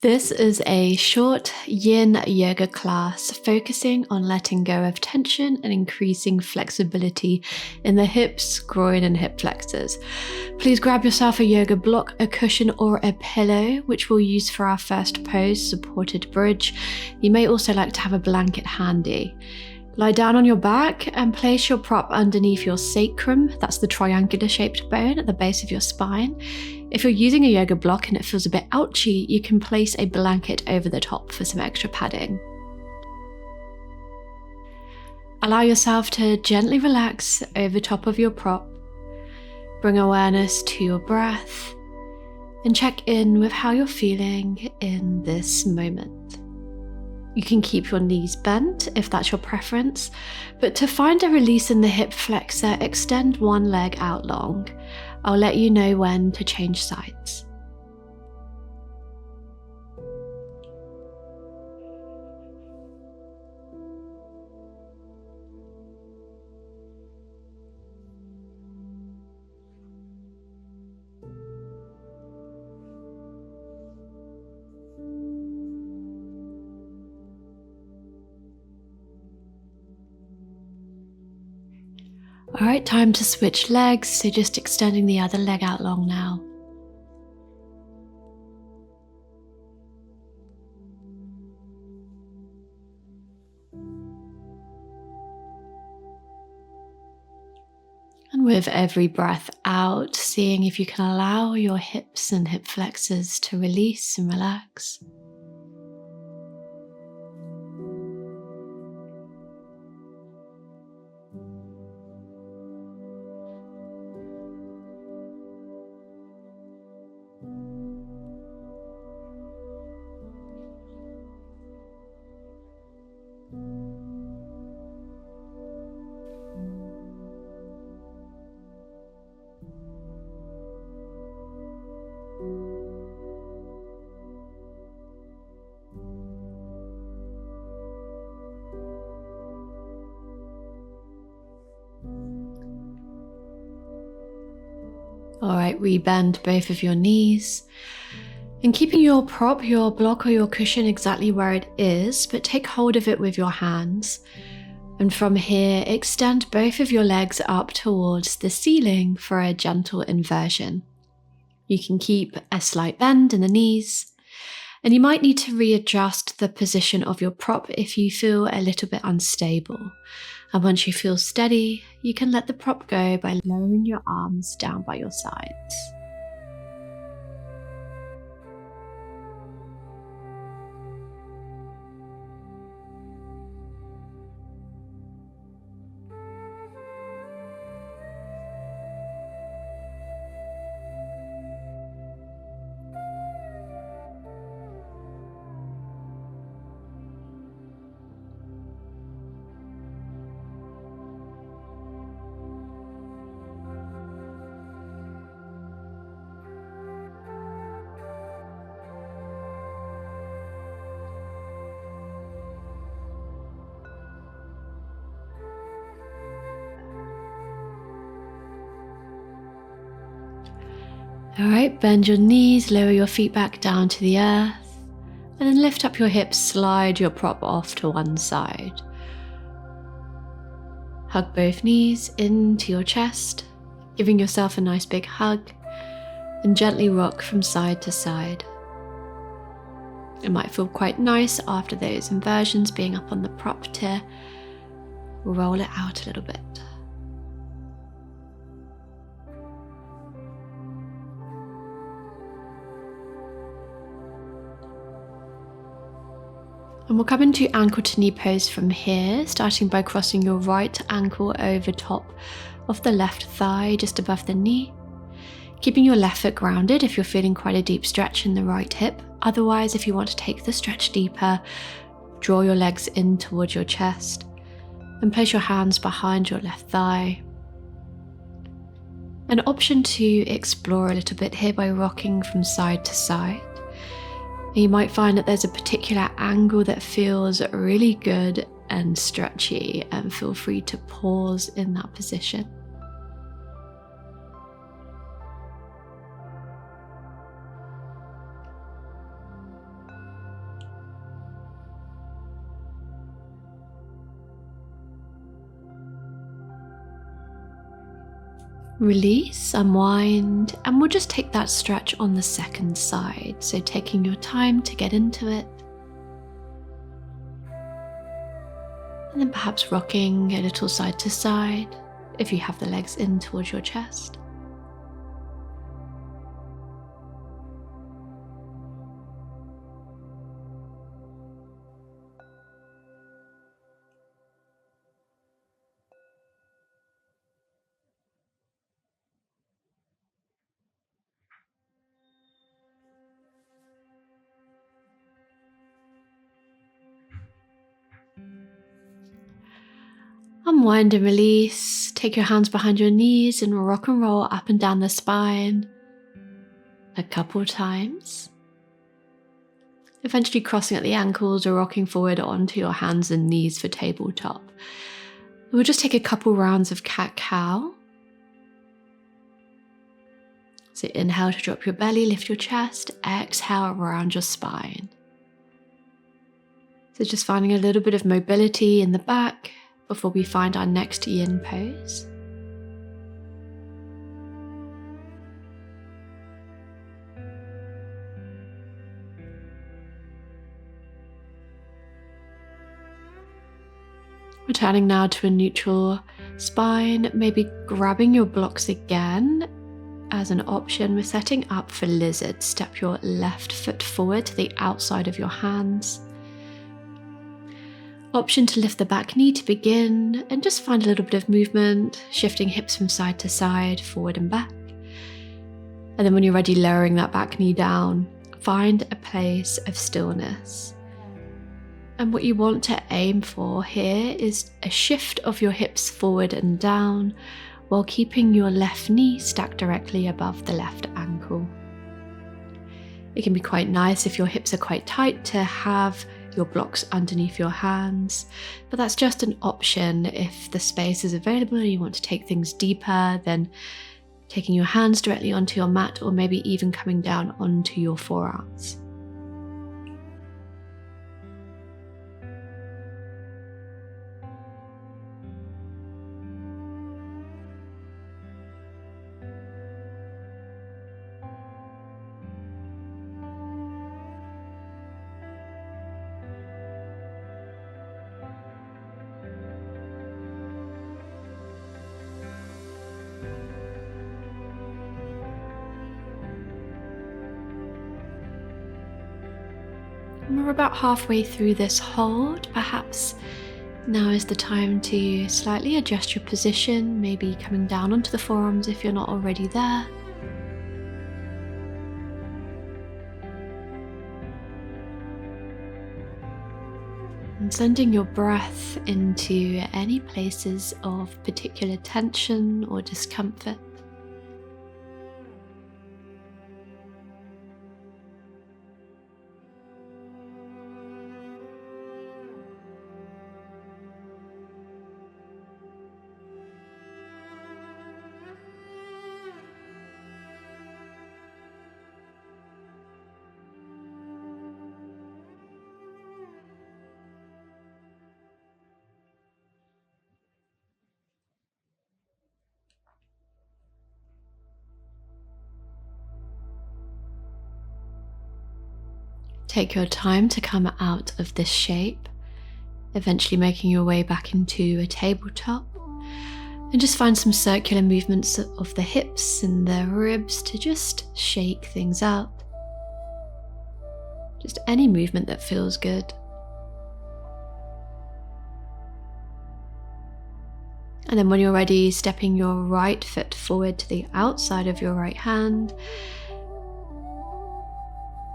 This is a short yin yoga class focusing on letting go of tension and increasing flexibility in the hips, groin and hip flexors. Please grab yourself a yoga block, a cushion or a pillow, which we'll use for our first pose, supported bridge. You may also like to have a blanket handy. Lie down on your back and place your prop underneath your sacrum. That's the triangular shaped bone at the base of your spine. If you're using a yoga block and it feels a bit ouchy, you can place a blanket over the top for some extra padding. Allow yourself to gently relax over top of your prop. Bring awareness to your breath and check in with how you're feeling in this moment. You can keep your knees bent if that's your preference, but to find a release in the hip flexor, extend one leg out long. I'll let you know when to change sides. Alright, time to switch legs, so just extending the other leg out long now. And with every breath out, seeing if you can allow your hips and hip flexors to release and relax. Alright, rebend both of your knees and keeping your prop, your block or your cushion exactly where it is, but take hold of it with your hands. And from here, extend both of your legs up towards the ceiling for a gentle inversion. You can keep a slight bend in the knees, and you might need to readjust the position of your prop if you feel a little bit unstable. And once you feel steady, you can let the prop go by lowering your arms down by your sides. Alright, bend your knees, lower your feet back down to the earth, and then lift up your hips, slide your prop off to one side. Hug both knees into your chest, giving yourself a nice big hug, and gently rock from side to side. It might feel quite nice after those inversions being up on the prop to roll it out a little bit. And we'll come into ankle to knee pose from here, starting by crossing your right ankle over top of the left thigh, just above the knee. Keeping your left foot grounded if you're feeling quite a deep stretch in the right hip. Otherwise, if you want to take the stretch deeper, draw your legs in towards your chest and place your hands behind your left thigh. An option to explore a little bit here by rocking from side to side. You might find that there's a particular angle that feels really good and stretchy, and feel free to pause in that position. Release, unwind, and we'll just take that stretch on the second side. So taking your time to get into it. And then perhaps rocking a little side to side if you have the legs in towards your chest. Unwind and release. Take your hands behind your knees and rock and roll up and down the spine a couple times. Eventually crossing at the ankles or rocking forward onto your hands and knees for tabletop. We'll just take a couple rounds of cat-cow. So inhale to drop your belly, lift your chest, exhale around your spine. So just finding a little bit of mobility in the back before we find our next yin pose. Returning now to a neutral spine, maybe grabbing your blocks again as an option. We're setting up for lizard. Step your left foot forward to the outside of your hands. Option to lift the back knee to begin and just find a little bit of movement, shifting hips from side to side, forward and back. And then when you're ready, lowering that back knee down, find a place of stillness. And what you want to aim for here is a shift of your hips forward and down while keeping your left knee stacked directly above the left ankle. It can be quite nice if your hips are quite tight to have your blocks underneath your hands, but that's just an option. If the space is available and you want to take things deeper, then taking your hands directly onto your mat or maybe even coming down onto your forearms. We're about halfway through this hold. Perhaps now is the time to slightly adjust your position, maybe coming down onto the forearms if you're not already there. And sending your breath into any places of particular tension or discomfort. Take your time to come out of this shape, eventually making your way back into a tabletop, and just find some circular movements of the hips and the ribs to just shake things out. Just any movement that feels good. And then when you're ready, stepping your right foot forward to the outside of your right hand.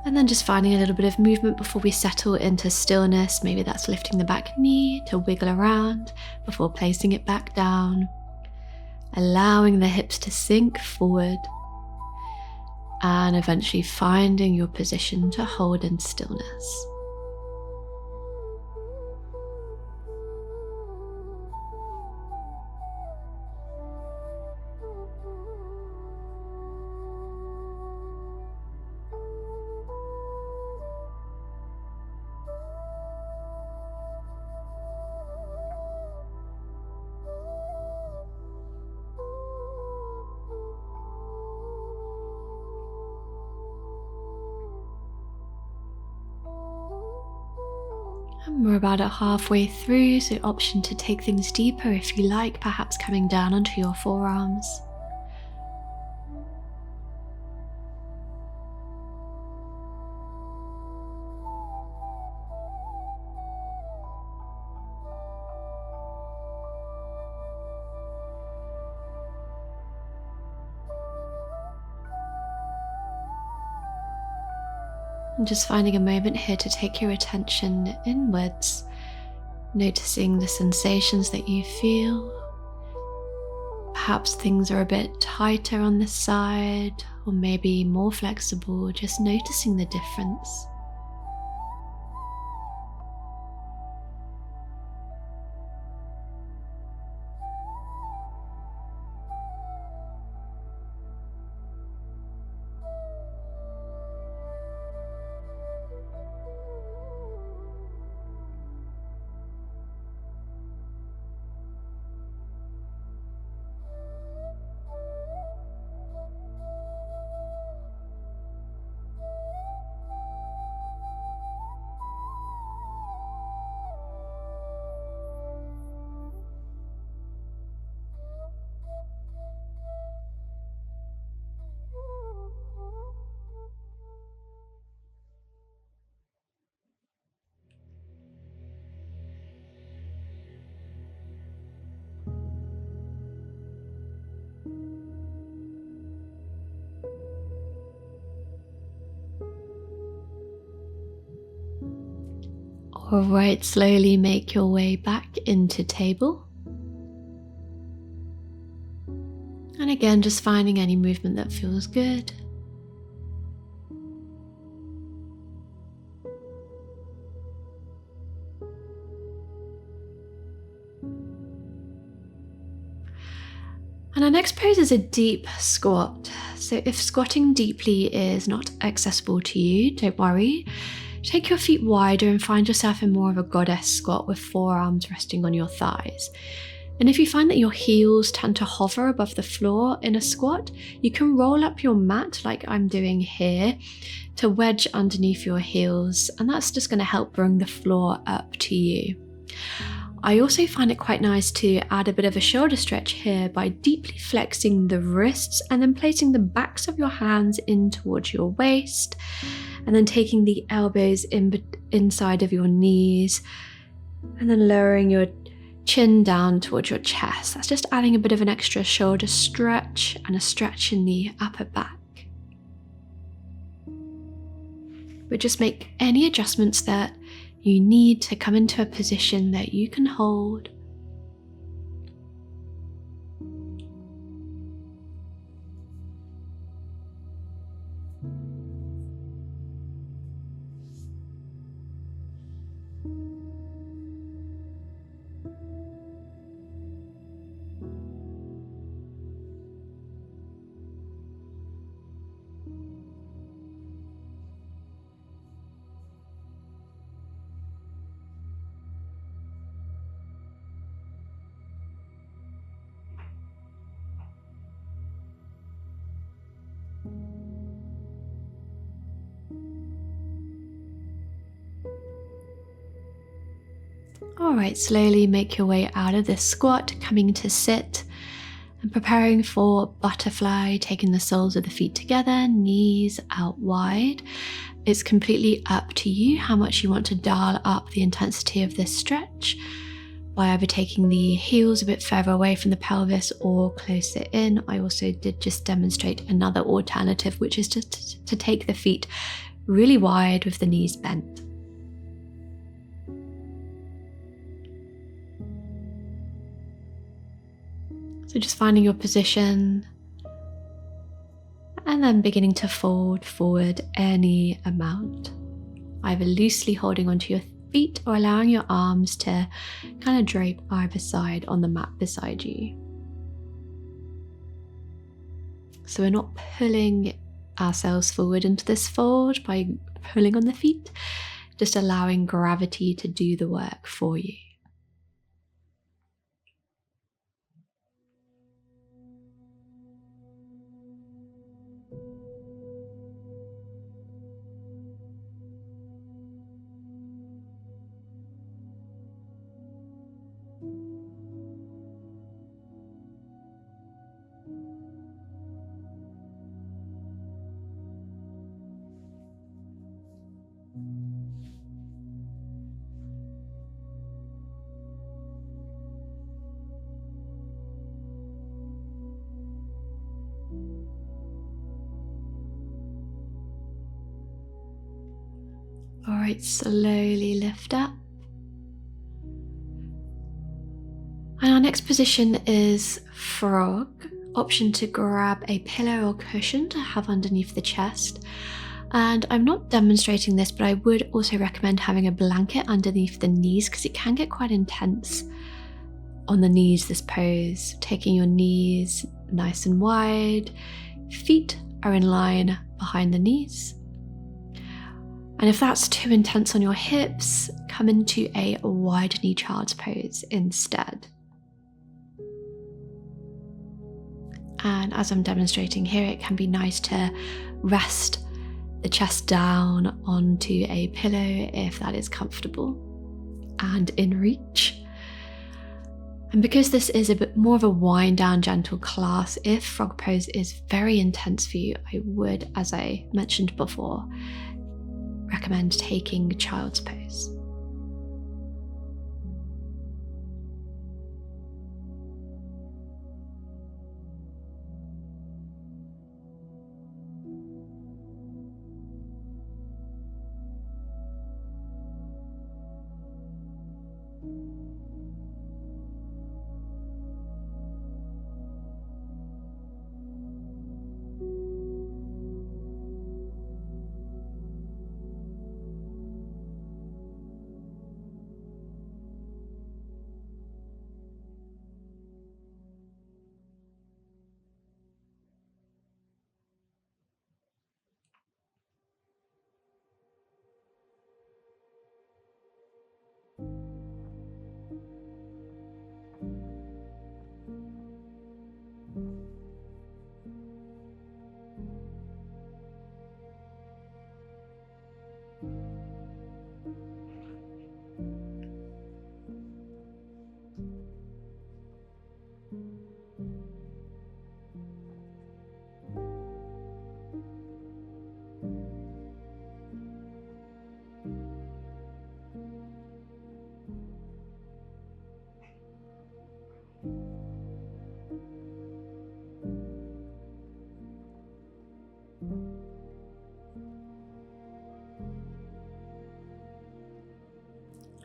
And then just finding a little bit of movement before we settle into stillness. Maybe that's lifting the back knee to wiggle around before placing it back down. Allowing the hips to sink forward. And eventually finding your position to hold in stillness. And we're about at halfway through, so option to take things deeper if you like, perhaps coming down onto your forearms. And just finding a moment here to take your attention inwards, noticing the sensations that you feel. Perhaps things are a bit tighter on this side, or maybe more flexible, just noticing the difference. Alright, slowly make your way back into table. And again, just finding any movement that feels good. And our next pose is a deep squat. So if squatting deeply is not accessible to you, don't worry. Take your feet wider and find yourself in more of a goddess squat with forearms resting on your thighs. And if you find that your heels tend to hover above the floor in a squat, you can roll up your mat like I'm doing here to wedge underneath your heels, and that's just going to help bring the floor up to you. I also find it quite nice to add a bit of a shoulder stretch here by deeply flexing the wrists and then placing the backs of your hands in towards your waist, and then taking the elbows inside of your knees, and then lowering your chin down towards your chest. That's just adding a bit of an extra shoulder stretch and a stretch in the upper back. But just make any adjustments that you need to come into a position that you can hold. Alright, slowly make your way out of this squat, coming to sit and preparing for butterfly, taking the soles of the feet together, knees out wide. It's completely up to you how much you want to dial up the intensity of this stretch by either taking the heels a bit further away from the pelvis or closer in. I also did just demonstrate another alternative, which is to take the feet really wide with the knees bent. So just finding your position and then beginning to fold forward any amount, either loosely holding onto your feet or allowing your arms to kind of drape either side on the mat beside you. So we're not pulling ourselves forward into this fold by pulling on the feet, just allowing gravity to do the work for you. Alright, slowly lift up. And our next position is frog. Option to grab a pillow or cushion to have underneath the chest. And I'm not demonstrating this, but I would also recommend having a blanket underneath the knees because it can get quite intense on the knees, this pose. Taking your knees nice and wide, feet are in line behind the knees. And if that's too intense on your hips, come into a wide knee child's pose instead. And as I'm demonstrating here, it can be nice to rest the chest down onto a pillow if that is comfortable and in reach. And because this is a bit more of a wind down gentle class, if frog pose is very intense for you, I would, as I mentioned before, recommend taking child's pose.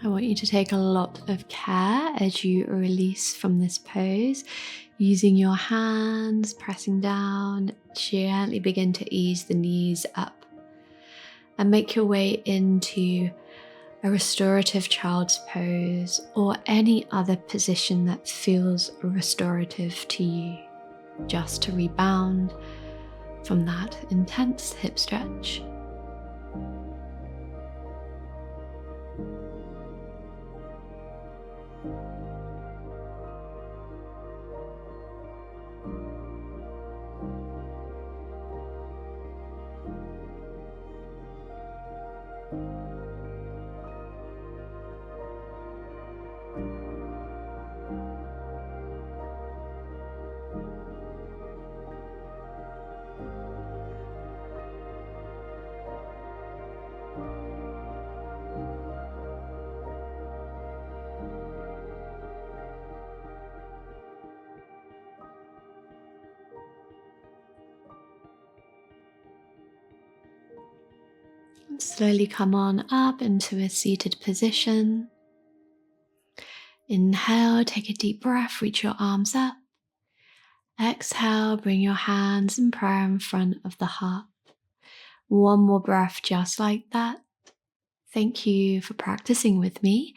I want you to take a lot of care as you release from this pose, using your hands, pressing down, gently begin to ease the knees up and make your way into a restorative child's pose or any other position that feels restorative to you, just to rebound from that intense hip stretch. And slowly come on up into a seated position. Inhale, take a deep breath, reach your arms up. Exhale, bring your hands in prayer in front of the heart. One more breath just like that. Thank you for practicing with me.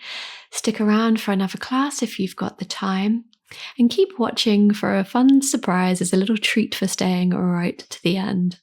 Stick around for another class if you've got the time. And keep watching for a fun surprise as a little treat for staying right to the end.